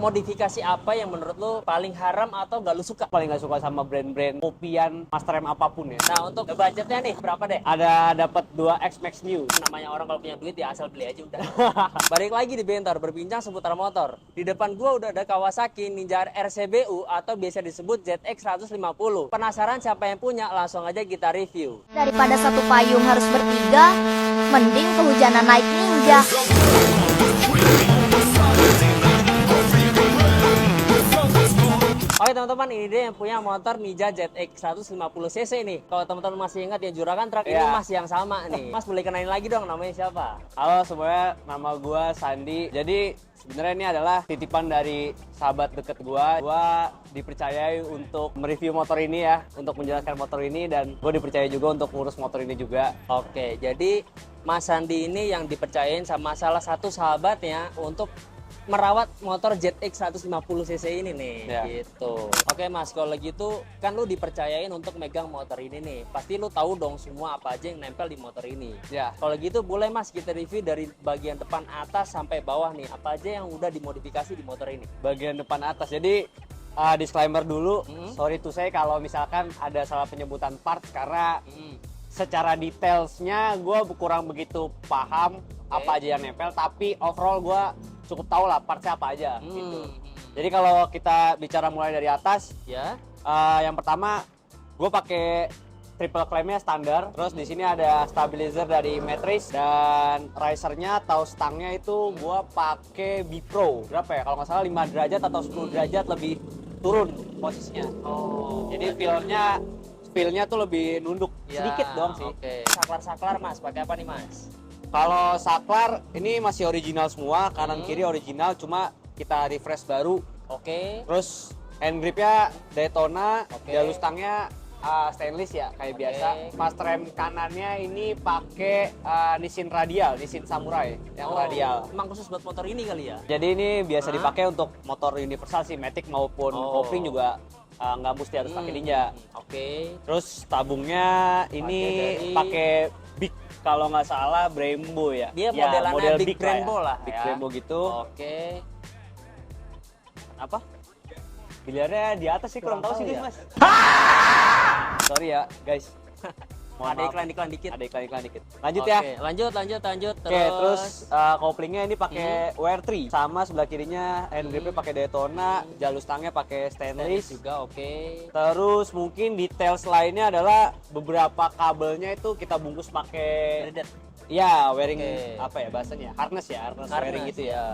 Modifikasi apa yang menurut lu paling haram atau gak lu suka? Paling nggak suka sama brand-brand kopian master M apapun ya. Nah, untuk budgetnya nih berapa deh? Ada dapat 2X Max New. Namanya orang kalau punya duit ya asal beli aja udah. Balik lagi di Bentor, berbincang seputar motor. Di depan gua udah ada Kawasaki Ninja RCBU atau biasa disebut ZX 150. Penasaran siapa yang punya? Langsung aja kita review. Daripada satu payung harus bertiga, mending kehujanan naik ninja. Oke teman-teman, ini dia yang punya motor Ninja ZX 150cc nih. Kalau teman-teman masih ingat ya Juragan Truck ini masih yang sama nih. Mas boleh kenalin lagi dong namanya siapa? Halo semuanya, nama gua Sandi. Jadi sebenarnya ini adalah titipan dari sahabat deket gua. Gua dipercayai untuk mereview motor ini ya, untuk menjelaskan motor ini, dan gua dipercaya juga untuk ngurus motor ini juga. Oke, jadi Mas Sandi ini yang dipercayain sama salah satu sahabatnya untuk merawat motor ZX 150cc ini nih, gitu. Oke Mas, kalau gitu kan lu dipercayain untuk megang motor ini nih. Pasti lu tahu dong semua apa aja yang nempel di motor ini. Ya. Kalau gitu boleh Mas kita review dari bagian depan atas sampai bawah nih. Apa aja yang udah dimodifikasi di motor ini? Bagian depan atas. Jadi disclaimer dulu, sorry to say kalau misalkan ada salah penyebutan parts karena secara detailsnya gue kurang begitu paham apa aja yang nempel, tapi overall gue cukup tahu lah partsnya apa aja gitu. Jadi kalau kita bicara mulai dari atas, Ya. yang pertama gue pakai triple clampnya standar. Terus di sini ada stabilizer dari Matrix, dan risernya atau stangnya itu gue pakai B-Pro. Berapa ya? Kalau nggak salah 5 derajat atau 10 derajat lebih turun posisinya. Oh. Jadi feel-nya tuh lebih nunduk sedikit dong sih. Oke. Saklar-saklar Mas, pakai apa nih Mas? Kalau saklar ini masih original semua, kanan kiri original, cuma kita refresh baru. Oke. Terus hand gripnya Daytona, Oke. jalur stangnya stainless ya kayak biasa. Master rem kanannya ini pakai Nissin Radial, Nissin Samurai yang radial. Emang khusus buat motor ini kali ya? Jadi ini biasa dipakai untuk motor universal sih, Matic maupun kopling juga nggak mesti harus pakai Ninja. Oke. Terus tabungnya ini pakai Big, kalau nggak salah Brembo ya. Dia Ya, modelannya model Big Brembo lah Big ya. Brembo gitu. Oke. Apa? Biliarnya di atas sih, kurang tahu sih ya. Mas. Sorry ya guys. Ada iklan-iklan dikit. Ada iklan-iklan dikit. Lanjut Oke, ya. lanjut. Oke, terus koplingnya ini pakai WR3, sama sebelah kirinya hand gripnya pakai Daytona, jalur stangnya pakai stainless juga. Oke. Terus mungkin details lainnya adalah beberapa kabelnya itu kita bungkus pakai Threaded. ya wearing Oke. apa ya bahasanya, harness Harness, wearing gitu ya. ya.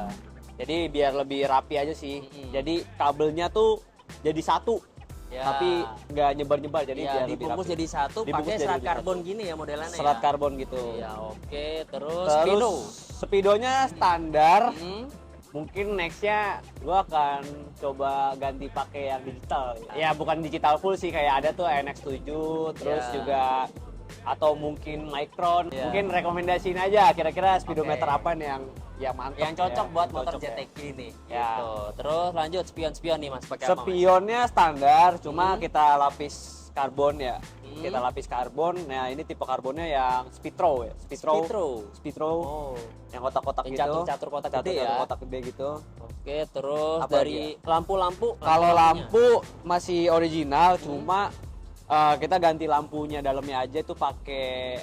Jadi biar lebih rapi aja sih. Jadi kabelnya tuh jadi satu, Ya. tapi nggak nyebar-nyebar, jadi Ya, biar lebih dibungkus rapi. jadi satu, Dibungkus pakai jadi serat satu. karbon gini ya modelannya. Serat ya? karbon gitu. Ya, oke. Terus Terus speedonya standar. Hmm. Mungkin nextnya gue akan coba ganti pakai yang digital. Ya bukan digital full sih, kayak ada tuh NX7, terus Ya. juga atau mungkin Micron. Ya. Mungkin rekomendasiin aja kira-kira speedometer Oke. apa nih yang mantap, Yang cocok ya, buat yang motor cocok ya. ZX ini. Ya. Gitu. Terus lanjut spion-spion nih Mas, pakai apa Mas? Spionnya standar, cuma kita lapis karbon ya. Kita lapis karbon. Nah, ini tipe karbonnya yang Speedro ya. Speedro. Oh. Yang kotak-kotak Yang gitu. catur-catur kotak gede ya. Kotak gede gitu. Oke, terus Apa dari lampu-lampu. Kalau lampunya. lampu masih original, cuma kita ganti lampunya dalamnya aja tuh pakai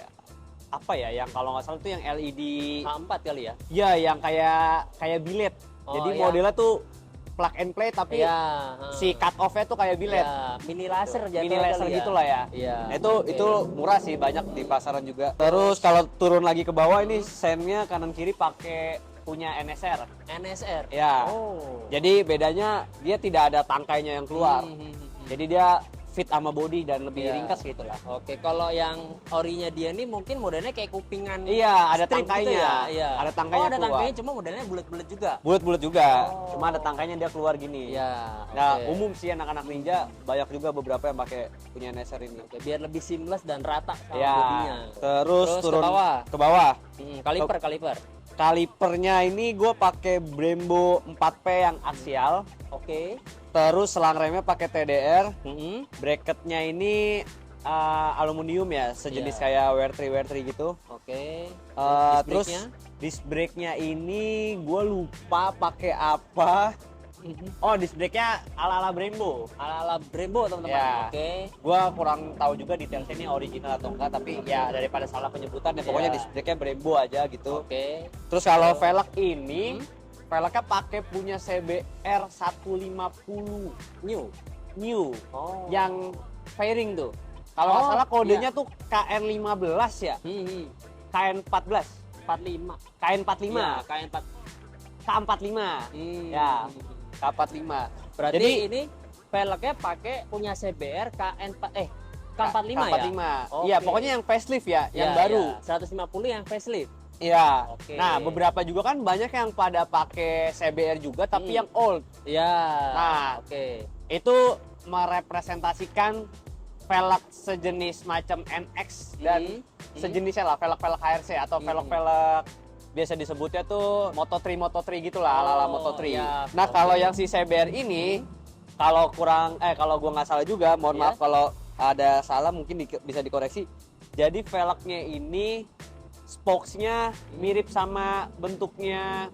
apa ya? Yang kalau nggak salah tuh yang LED. H4 kali ya? Ya, yang kayak bilet. Oh, Jadi iya. modelnya tuh plug and play, tapi Iya. si cut off-nya tuh kayak bilet. Ya, mini laser jatuhnya Mini laser kali ya? gitu lah ya. Iya. Nah, itu oke. itu murah sih, banyak di pasaran juga. Terus kalau turun lagi ke bawah ini sennya kanan kiri pakai punya NSR. NSR. Ya. Oh. Jadi bedanya dia tidak ada tangkainya yang keluar. Hmm. Jadi dia fit sama body dan lebih Iya. ringkas gitu lah. Oke, kalau yang orinya dia nih mungkin modelnya kayak kupingan. Iya, ada strip tangkainya. gitu ya? Iya. Ada tangkainya Oh, ada keluar. tangkainya, cuma modelnya bulat-bulat juga. Bulat-bulat juga. Oh. Cuma ada tangkainya dia keluar gini. Iya. Nah, oke. umum sih anak-anak ninja banyak juga beberapa yang pakai punya NSR ini. Oke, biar lebih seamless dan rata sama Ya. bodinya. Terus Terus turun ke bawah. Ke bawah. Kaliper. Kalipernya ini gue pakai Brembo 4P yang aksial. Oke. Terus selang remnya pakai TDR. Mm-mm. Bracketnya ini aluminium ya, sejenis Iya. kayak WR3 gitu. Oke. Terus Disc brake-nya? disc brake-nya ini gue lupa pakai apa. Oh, disc brake-nya ala-ala Brembo. Ala-ala Brembo teman-teman. Ya. Oke. Gua kurang tahu juga detailnya ini original atau enggak, tapi ya daripada salah penyebutan ya pokoknya disc brake-nya Brembo aja gitu. Oke. Terus kalau velg ini, velgnya pakai punya CBR 150 new Oh. yang fairing tuh. Kalau nggak Oh, salah kodenya tuh KN15 ya, KN14, 45. KN45, Iya, KN4. K45, ya K45. Berarti Jadi ini velgnya pakai punya CBR K45 ya? K45. Oke. Iya, pokoknya yang facelift ya, yang Ya, baru. ya. 150 yang facelift. Iya. Oke. Nah, beberapa juga kan banyak yang pada pakai CBR juga tapi yang old. Ya. Nah, Oke. Itu merepresentasikan velg sejenis macam NX dan sejenisnya lah, velg-velg HRC atau velg-velg biasa disebutnya tuh Moto3 gitu lah, ala-ala Moto3. ya. Nah, kalau yang si CBR ini kalau kalau gua nggak salah juga, mohon maaf kalau ada salah mungkin bisa dikoreksi. Jadi velgnya ini spokesnya mirip sama bentuknya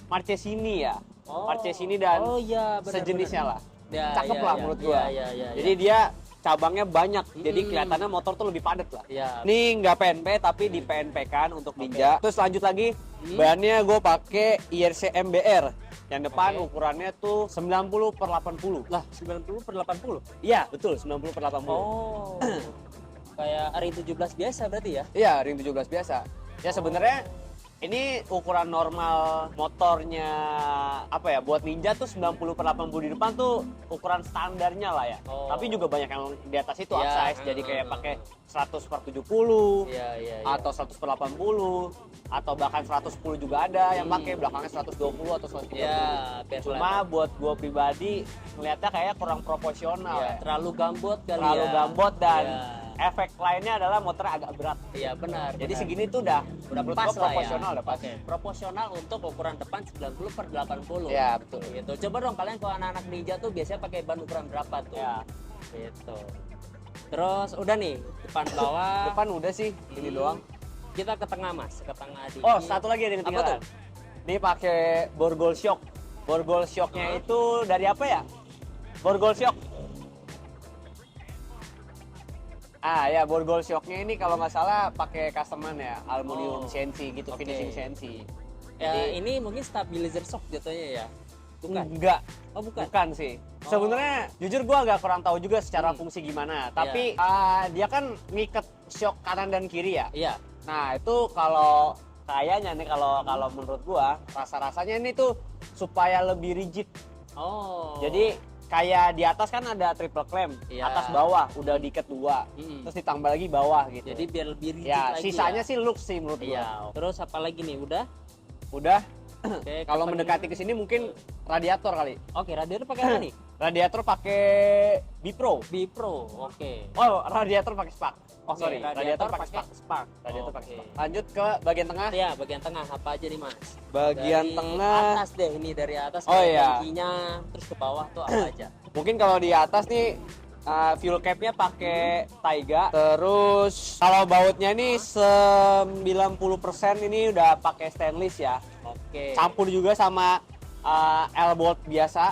Marchesini ya. Marchesini dan iya, benar, sejenisnya benar. lah. Ya, Cakep ya, lah ya, menurut gua. ya, ya, Jadi dia cabangnya banyak, jadi kelihatannya motor tuh lebih padat lah. Ya. Ini nggak PNP tapi di PNP kan untuk Ninja. Terus lanjut lagi, bannya gue pakai IRC MBR. Yang depan ukurannya tuh 90/80. Lah, 90/80. Iya, betul 90/80. Oh. Kayak ring 17 biasa berarti ya? Iya, ring 17 biasa. Ya sebenarnya ini ukuran normal motornya apa ya, buat Ninja tuh 90/80 di depan tuh ukuran standarnya lah ya. Oh. Tapi juga banyak yang di atas itu Ya, upsize, jadi kayak pakai 100/70 Iya, iya, iya. atau 100/80 atau bahkan 110 juga ada yang pakai belakangnya 120 atau 130. Ya, biar Cuma buat gua pribadi ngeliatnya kayak kurang proporsional ya, ya. terlalu gambot kali Terlalu ya. gambot dan Ya. efek lainnya adalah motornya agak berat. Iya, benar. Jadi benar. segini tuh udah menurut pas gua lah proporsional ya. udah pas. Oke, proporsional untuk ukuran depan 90/80. Ya, betul. Gitu. Coba dong kalian kalau anak-anak Ninja tuh biasanya pakai ban ukuran berapa tuh? Ya. Gitu. Terus udah nih, depan bawah. Depan udah sih, ini doang. Kita ke tengah, Mas, ke tengah dikit. Oh, satu lagi ada yang Apa ketinggalan. tuh? Ini pakai borgol shock. Borgol shocknya itu dari apa ya? Borgol shock. Ah ya, borgol shocknya ini kalau nggak salah pakai customan ya, aluminium CNC gitu, Oke. finishing CNC. Ya, Jadi ini mungkin stabilizer shock jatuhnya ya. Bukan. enggak, Oh, bukan. bukan sih. Sebenarnya jujur gua agak kurang tahu juga secara fungsi gimana. Tapi dia kan ngiket shock kanan dan kiri ya. Iya. Nah itu kalau kayaknya nih kalau menurut gua rasa-rasanya ini tuh supaya lebih rigid. Oh. Jadi kayak di atas kan ada triple clamp, Iya. atas bawah udah diikat dua, terus ditambah lagi bawah gitu. jadi biar lebih rigid ya lagi sisanya ya. sih look sih menurut gua. Iya. Terus apa lagi nih? Udah? Udah. Oke, Kalau kapan mendekati ke sini mungkin radiator kali. Oke, radiator pakai apa nih? Radiator pakai Bipro. Bipro. Oke. Oh, radiator pakai Spark. Oh, Oke, sorry, radiator pakai Spark. Spark. Radiator Oke. pakai Spark. Lanjut ke bagian tengah. Ya, bagian tengah apa aja nih, Mas? Bagian Dari tengah. atas deh, ini dari atas Oh, ke iya. kakinya, terus ke bawah tuh apa aja? Mungkin kalau di atas nih fuel capnya pakai Taiga. Terus kalau bautnya nih 90% ini udah pakai stainless ya. Oke. Campur juga sama L-bolt biasa,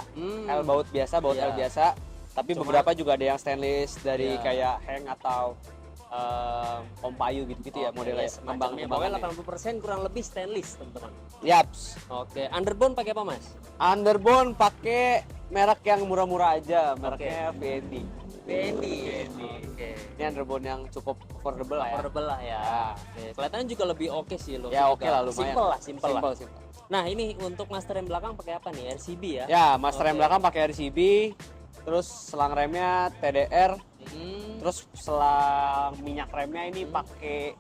L-baut biasa, baut Iya. L biasa. Tapi Cuma- beberapa juga ada yang stainless dari Iya. kayak Heng atau Kompayu gitu-gitu ya Oke, modelnya. semacamnya. Pokoknya 80% kurang lebih stainless, teman-teman. Yaps. Oke, underbone pakai apa, Mas? Underbone pakai merek yang murah-murah aja, mereknya VND. Bendy. Oke. Ini underbone yang cukup affordable lah ya. Affordable lah ya. Ya. Oke. Kelihatannya juga lebih oke sih lo. Ya oke lah lumayan. Simple lah, simple lah. Simple. Nah, ini untuk master rem belakang pakai apa nih? RCB ya? Ya, master rem Oke. belakang pakai RCB, terus selang remnya TDR, terus selang minyak remnya ini pakai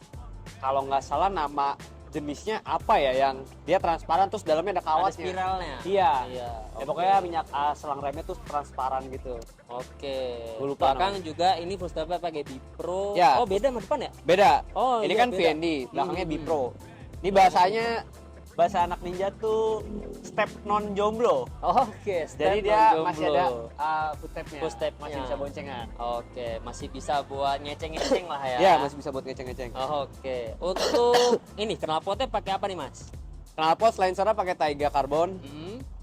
kalau nggak salah nama jenisnya apa ya, yang dia transparan terus dalamnya ada Ada kawatnya. spiralnya. Iya. Iya. Ya oke. pokoknya minyak selang remnya tuh transparan gitu. Oke. Gua lupa Belakang juga ini full stepnya pakai Bipro. Ya. Oh, beda sama depan ya? Beda. Oh, Ini iya, kan beda. VND, belakangnya Bipro. Ini bahasanya bahasa anak ninja tuh step non jomblo. Oke, Jadi dia masih ada footstepnya. Footstepnya. Masih bisa boncengan. Oke, masih bisa buat ngeceng-ngeceng lah ya. Ya, masih bisa buat ngeceng-ngeceng. Oke. Untuk ini knalpotnya pakai apa nih, Mas? Knalpot selain sana pakai Taiga Carbon.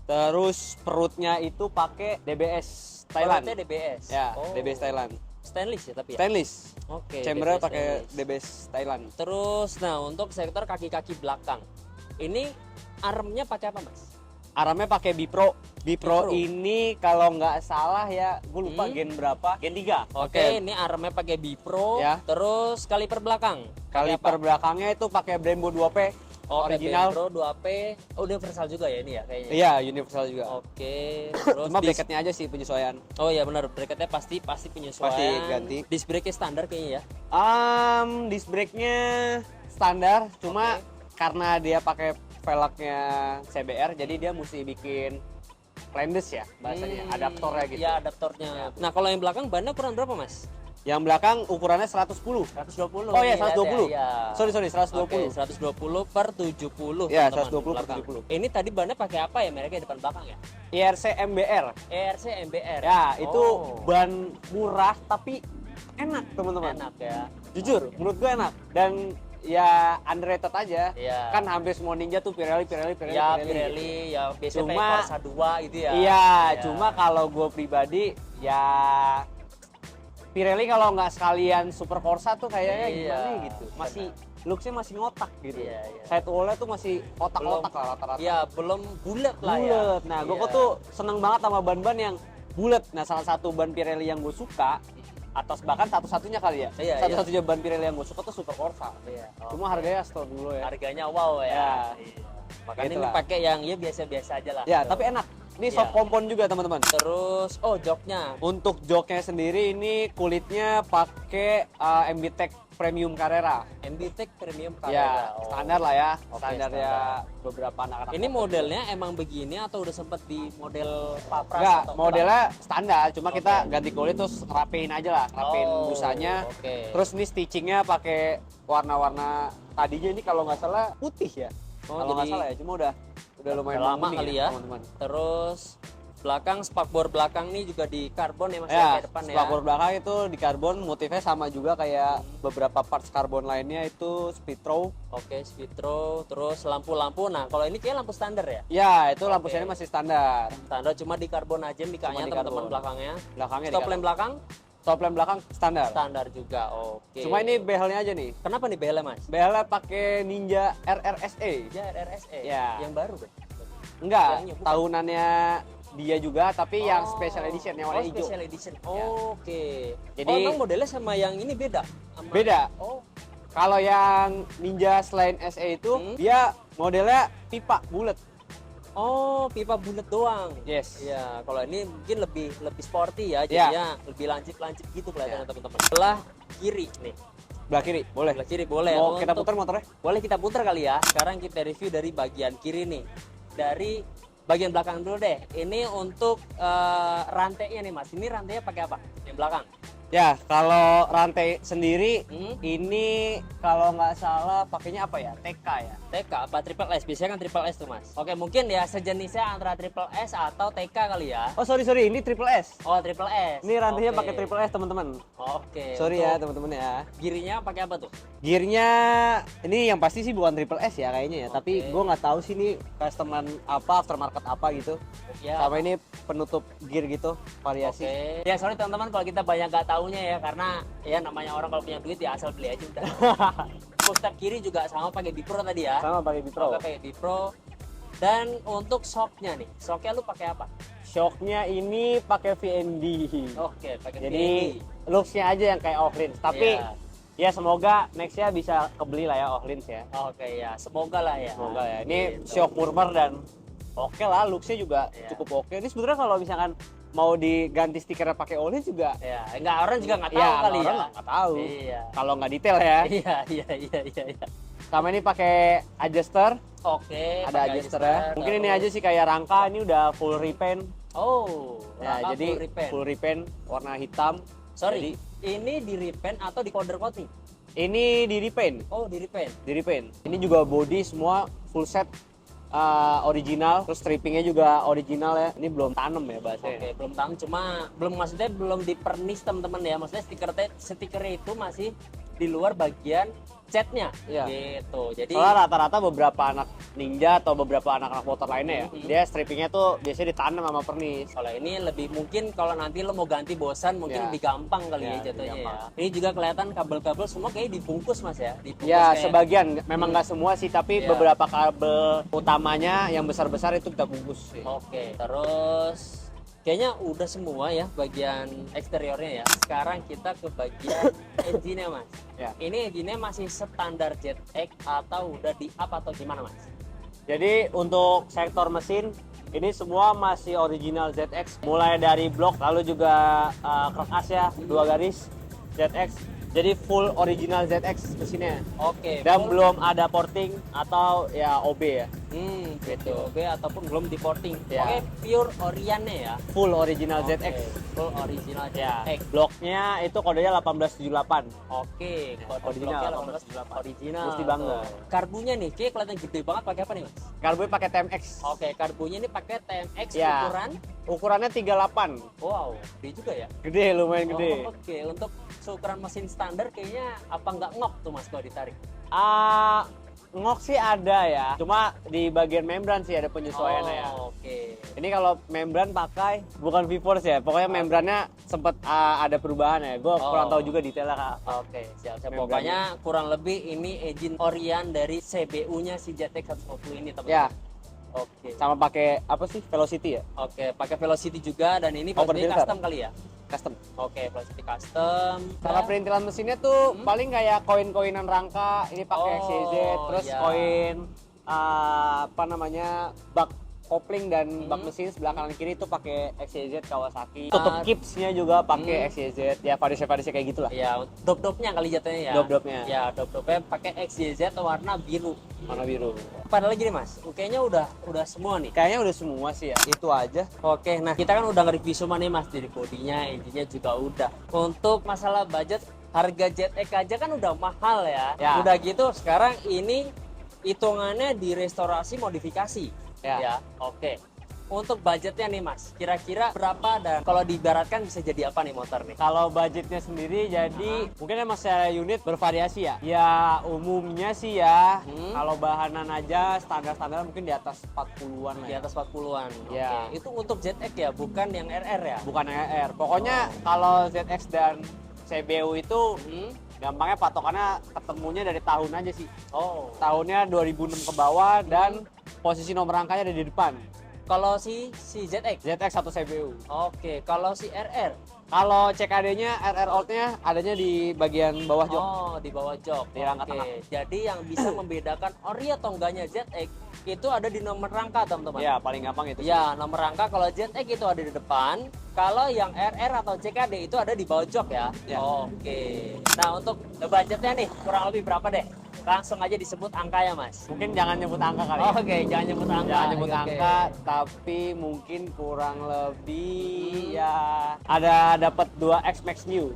Terus perutnya itu pakai DBS Thailand. Perutnya DBS. Ya, DBS Thailand. Stainless ya tapi ya. Stainless. Oke. Chambernya DBS pakai stainless. DBS Thailand. Terus nah untuk sektor kaki-kaki belakang. Ini armnya pakai apa, Mas? Armnya pakai Bipro. Bipro. Ini kalau nggak salah ya, gue lupa gen berapa. Gen 3. Oke, ini armnya pakai Bipro. Ya. Terus kaliper belakang. Pakai Kaliper apa? belakangnya itu pakai Brembo 2P. Oh, original. Pro 2P. Oh, universal juga ya ini ya kayaknya. Iya, universal juga. Oke. Terus Cuma bracketnya aja sih penyesuaian. Oh iya benar, bracketnya pasti penyesuaian. Pasti ganti. Disc brake standar kayaknya ya. Disc brake-nya standar, cuma karena dia pakai velgnya CBR, jadi dia mesti bikin flandes ya bahasanya, adaptornya gitu. Ya, adaptornya. Nah, kalau yang belakang bannya ukuran berapa, Mas? Yang belakang ukurannya 110. 120. Oh iya, Nih, lihat 120. Ya. Sorry, 120. Oke, 120 per 70. Ya, teman-teman, 120 per belakang. 70. Ini tadi bannya pakai apa ya mereknya depan belakang ya? IRC MBR. ERC MBR. Ya, itu Oh, ban murah tapi enak, teman-teman. enak ya. Jujur, menurut gue enak. Dan ya underrated aja. Iya. Kan hampir semua ninja tuh Pirelli. Ya, Pirelli, ya biasanya Cuma- kayak Corsa 2 itu ya. Iya, Ya. cuma kalau gue pribadi ya Pirelli kalau nggak sekalian Super Corsa tuh kayaknya Iya, gimana gitu. Masih looks-nya masih ngotak gitu. Iya, iya. Side wall-nya tuh masih otak-otak Belum- lah rata-rata. Iya, belum bulat lah ya. Bulet. Nah, gue Iya. tuh seneng banget sama ban-ban yang bulet. Nah, salah satu ban Pirelli yang gue suka, atau bahkan satu-satunya kali ya. Iya, Satu-satunya ban Pirelli yang gue suka tuh Super Corsa. Iya. Cuma harganya stop dulu ya. Harganya wow ya. Ya. Iya. Makanya Itulah. ini pakai yang ya biasa-biasa aja lah. Ya, Tuh. tapi enak. Ini Iya. soft compound juga, teman-teman. Terus joknya. Untuk joknya sendiri ini kulitnya pakai MBTEC Premium Carrera. MBTEC Premium Ya, Carrera. Oh. standar lah ya. Oke, Standarnya beberapa anak-anak. Ini modelnya emang begini atau udah sempet di model papras? Enggak, atau modelnya standar, cuma Oke. kita ganti kulit terus rapiin aja lah, rapiin Oh, busanya. oke. Terus ini stitchingnya pakai warna-warna tadinya ini kalau nggak salah putih ya. Oh, Kalau nggak jadi salah ya, cuma udah lumayan udah lama kuning kali ya. teman-teman. Terus belakang spakbor belakang nih juga di karbon ya Mas Ya, kayak depan ya. spakbor belakang itu di karbon, motifnya sama juga kayak beberapa parts karbon lainnya itu speed throw. Oke, speedro, terus lampu-lampu. Nah, kalau ini kayak lampu standar ya? Ya, itu lampu Oke. sini masih standar. Standar cuma di karbon aja mikanya Cuma di teman-teman karbon. belakangnya. Belakangnya di Stop karbon. lamp belakang Top lamp belakang standar. standar juga. Oke. Cuma ini behelnya aja nih. kenapa nih BL Mas? Behelnya pakai Ninja RRSE. Ya RRSE. Ya. Yang baru kan? Enggak, Yang bukan. tahunannya dia juga tapi yang special edition yang warna hijau. Special edition. Ya. Oke. Jadi- emang modelnya sama yang ini beda? Beda. Oh, Kalau yang Ninja selain SE itu dia modelnya pipa bulat. oh pipa bulat doang. Yes. Ya, kalau ini mungkin lebih sporty ya, Ya. jadinya lebih lancip-lancip gitu kelihatannya Ya. teman-teman. Sebelah kiri nih. Belah kiri, boleh. Sebelah kiri boleh. Mau kita Untuk- putar motornya? Boleh kita putar kali ya. Sekarang kita review dari bagian kiri nih. Dari bagian belakang dulu deh. Ini untuk rantainya nih Mas. Ini rantainya pakai apa? Yang belakang. Ya, kalau rantai sendiri Hmm? ini kalau nggak salah pakainya apa ya? TK ya. TK apa triple S? Biasanya kan triple S tuh Mas. Oke, mungkin ya sejenisnya antara triple S atau TK kali ya. Oh, sorry, ini triple S. Oh, triple S. Ini rantainya Oke. pakai triple S, teman-teman. Oke. Sorry ya, untuk teman-teman ya. Girinya pakai apa tuh? Gearnya ini yang pasti sih bukan triple S ya kayaknya ya. Oke. Tapi gue nggak tahu sih ini customan apa, aftermarket apa gitu. Ya. Sama ini penutup gear gitu, variasi. Oke. Ya sorry teman-teman kalau kita banyak nggak taunya ya karena ya namanya orang kalau punya duit ya asal beli aja udah. Push-step kiri juga sama pakai Bipro tadi ya. Sama pakai Bipro. Oke, pakai Bipro. Dan untuk shocknya nih, shocknya lu pakai apa? Shocknya ini pakai VND. Oke, pakai Jadi VND. looksnya aja yang kayak Ohlins. Tapi Iya. ya semoga nextnya bisa kebeli lah ya Ohlins ya. Oke ya, semoga lah ya. Semoga ya. Ini Gitu. shock murmur dan oke lah, looksnya juga Iya. cukup oke. Ini sebenarnya kalau misalkan mau diganti stikernya pakai Ohlins juga Ya, enggak orang juga nggak tahu ya, kali ya. orang nggak tahu. Iya. Kalau nggak detail ya. Iya, iya. Sama ini pakai adjuster, Oke, ada pakai adjuster ya. Mungkin ini terus- aja sih kayak rangka, ini udah full repaint. Oh, Ya, rangka jadi full repaint. warna hitam. Sorry, Jadi, ini di repaint atau di powder coating? ini di repaint, Oh, di repaint. Ini juga body semua full set original, terus strippingnya juga original ya. Ini belum tanem ya bahasanya. Oke, belum tahu, cuma belum maksudnya belum dipernis teman-teman ya. Maksudnya stikernya itu masih di luar bagian catnya, Iya. gitu. Jadi Soalnya rata-rata beberapa anak ninja atau beberapa anak-anak motor lainnya ya, dia strippingnya tuh biasanya ditanam sama pernis. kalau ini lebih mungkin kalau nanti lo mau ganti bosan mungkin Ya. lebih gampang kali Ya, ya jatuhnya lebih ya. Ini juga kelihatan kabel-kabel semua kayak dibungkus Mas ya, dibungkus Ya kayak- sebagian, memang nggak semua sih, tapi Iya. beberapa kabel utamanya yang besar-besar itu kita bungkus sih. Oke, terus kayaknya udah semua ya bagian eksteriornya ya. Sekarang kita ke bagian engine-nya Mas. Ya. Ini engine-nya masih standar ZX atau udah di up atau gimana Mas? Jadi untuk sektor mesin ini semua masih original ZX, mulai dari blok lalu juga krok as ya 2 garis ZX. Jadi full original ZX mesinnya. Oke, Dan full- belum ada porting atau ya OB ya. gitu. OB ataupun belum di porting. Ya. Oke, pure Orion-nya ya. Full original Oke, ZX. full original Ya, ZX. bloknya itu kodenya 1878. Oke, kode Original, bloknya 1878. original. Mesti bangga. tuh. Karbunya nih, kayak kelihatan gede banget pakai apa nih Mas? Karbunya pakai TMX. Oke, karbunya ini pakai TMX Ya. ukuran. Ukurannya 38. Wow, gede juga ya. Gede, lumayan gede. Oh, oke, untuk seukuran mesin standar kayaknya apa nggak ngok tuh Mas kalau ditarik? Ngok sih ada ya. Cuma di bagian membran sih ada penyesuaiannya ya. Oke. Ini kalau membran pakai bukan V-Force ya. Pokoknya membrannya sempat ada perubahan ya. Gue kurang tahu juga detailnya Kak. Oke, siap. Membran. Pokoknya kurang lebih ini engine Orion dari CBU-nya si ZX 150 ini teman-teman. Ya, Oke. sama pakai apa sih? Velocity ya? Oke, pakai Velocity juga dan ini Open Velocity filter. custom kali ya. Custom. Oke, Velocity custom. Cara perintilan mesinnya tuh paling kayak koin-koinan rangka, ini pakai Oh, XYZ, terus iya. koin apa namanya bak kopling dan bak mesin sebelah kanan kiri itu pakai XYZ Kawasaki. Tutup kipsnya juga pakai XYZ. Ya variasi kayak gitulah. Ya, dop-dopnya kali jatuhnya ya. Dop-dopnya. Ya, dop-dopnya pakai XYZ warna biru. Warna biru. Padahal gini Mas, kayaknya udah semua nih. Kayaknya udah semua sih ya. Itu aja. Oke, nah kita kan udah nge-review semua nih Mas, dari bodinya, engine-nya juga udah. Untuk masalah budget, harga ZX aja kan udah mahal ya. Ya. Udah gitu sekarang ini hitungannya di restorasi modifikasi. Ya. Oke. Untuk budgetnya nih Mas, kira-kira berapa dan kalau diibaratkan bisa jadi apa nih motor nih? Kalau budgetnya sendiri jadi mungkin emang secara unit bervariasi ya. Ya umumnya sih ya kalau bahanan aja standar-standar mungkin di atas 40-an lah Di ya. atas 40-an. Ya. Oke. Itu untuk ZX ya, bukan yang RR ya? Bukan ER. Pokoknya kalau ZX dan CBU itu gampangnya patokannya ketemunya dari tahun aja sih. Oh. Tahunnya 2006 ke bawah dan posisi nomor rangkanya ada di depan. Kalau si ZX. ZX atau CBU. Oke, kalau si RR. Kalau CKD-nya RR Old-nya adanya di bagian bawah jok. Oh, di bawah jok. Di rangka Oke. tengah. Jadi yang bisa membedakan ori atau enggaknya ZX itu ada di nomor rangka, teman-teman. Ya, paling gampang itu. Ya, nomor rangka kalau ZX itu ada di depan, kalau yang RR atau CKD itu ada di bawah jok ya. Ya. Oke. Nah, untuk budgetnya nih kurang lebih berapa deh? Langsung aja disebut angka ya, Mas. Mungkin jangan nyebut angka kali ya. Oke, jangan nyebut angka. Jangan nyebut Oke. angka, tapi mungkin kurang lebih ya ada dapat 2 X Max New.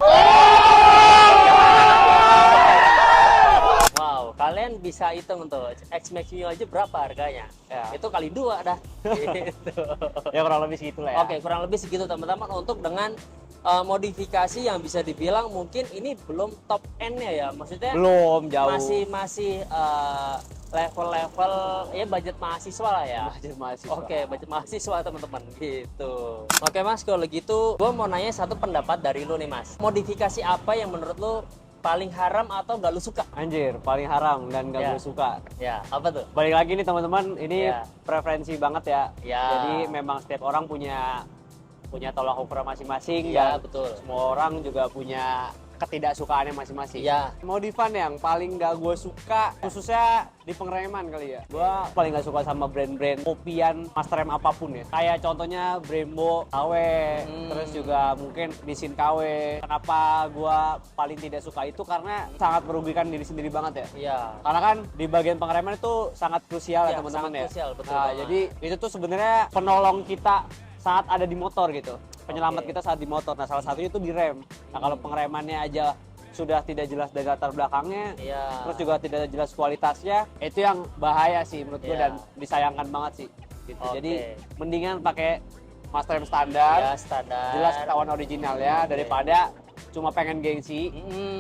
Wow, kalian bisa hitung tuh X Max Mio aja berapa harganya? Ya. Itu kali 2 dah. Gitu. Ya kurang lebih segitu lah ya. Oke, kurang lebih segitu teman-teman untuk dengan modifikasi yang bisa dibilang mungkin ini belum top end-nya ya. Maksudnya Belum jauh. masih level-level ya budget mahasiswa lah ya. Budget mahasiswa. Oke, budget mahasiswa teman-teman gitu. Oke Mas, kalau gitu gue mau nanya satu pendapat dari lu nih Mas. Modifikasi apa yang menurut lu paling haram atau gak lu suka? Anjir, paling haram dan gak Ya. gue suka. Ya, apa tuh? Balik lagi nih teman-teman, ini Ya. preferensi banget ya. Ya. Jadi memang setiap orang punya tolak ukur masing-masing Iya, dan betul. semua orang juga punya ketidaksukaannya masing-masing. Iya. Modifan yang paling gak gue suka khususnya di pengereman kali ya. Gue paling gak suka sama brand-brand kopian master rem apapun ya. Kayak contohnya Brembo KW, terus juga mungkin Nissin KW. Kenapa gue paling tidak suka itu karena sangat merugikan diri sendiri banget ya. Iya. Karena kan di bagian pengereman itu sangat krusial Ya, ya teman-teman sangat ya. krusial, betul Nah, banget. jadi itu tuh sebenarnya penolong kita saat ada di motor gitu. Penyelamat Oke. kita saat di motor. Nah, salah satunya itu di rem. Nah, kalau pengeremannya aja sudah tidak jelas dari latar belakangnya, Iya. terus juga tidak jelas kualitasnya, itu yang bahaya sih menurut gue Iya. dan disayangkan banget sih. Gitu. Oke. Jadi mendingan pakai master rem standar, Ya, standar. jelas ketahuan original ya daripada cuma pengen gengsi,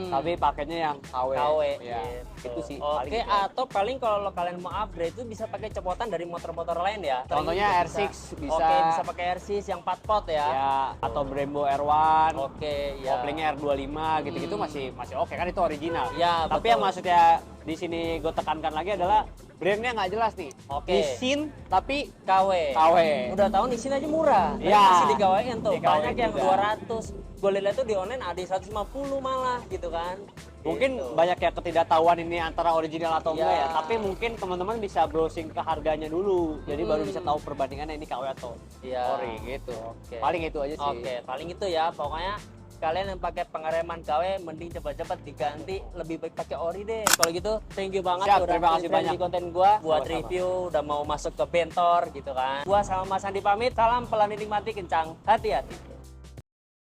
tapi pakainya yang KW. KW Ya, gitu. itu sih. Oke, paling gitu. atau paling kalau kalian mau upgrade itu bisa pakai copotan dari motor-motor lain ya. Contohnya Juga R6 bisa. Oke, bisa pakai R6 yang 4 pot ya. Ya, atau Brembo R1. Oke, ya. Koplingnya R25 gitu-gitu masih oke kan, itu original. Ya, Tapi betul. yang maksudnya di sini gue tekankan lagi adalah brandnya nggak jelas nih. Oke. Nissin tapi KW. KW. Udah tahu Nissin aja murah. Tapi Iya. masih di KW-in tuh. Di KW-in Banyak yang juga. 200. Gue lihat tuh di online ada 150 malah gitu kan. Mungkin Gitu. banyak ya ketidaktahuan ini antara original atau enggak Iya. ya. Tapi mungkin teman-teman bisa browsing ke harganya dulu. Jadi baru bisa tahu perbandingannya ini KW atau Iya. ori gitu. Oke. Paling itu aja sih. Oke, paling itu ya. Pokoknya kalian yang pakai pengereman KW mending cepat-cepat diganti, lebih baik pakai ori deh. Kalau gitu, thank you banget Siap, udah terima kasih stay banyak. di konten gua buat Sama-sama. review, udah mau masuk ke Bentor gitu kan. Gua sama Mas Andi pamit. Salam pelan nikmati kencang hati-hati.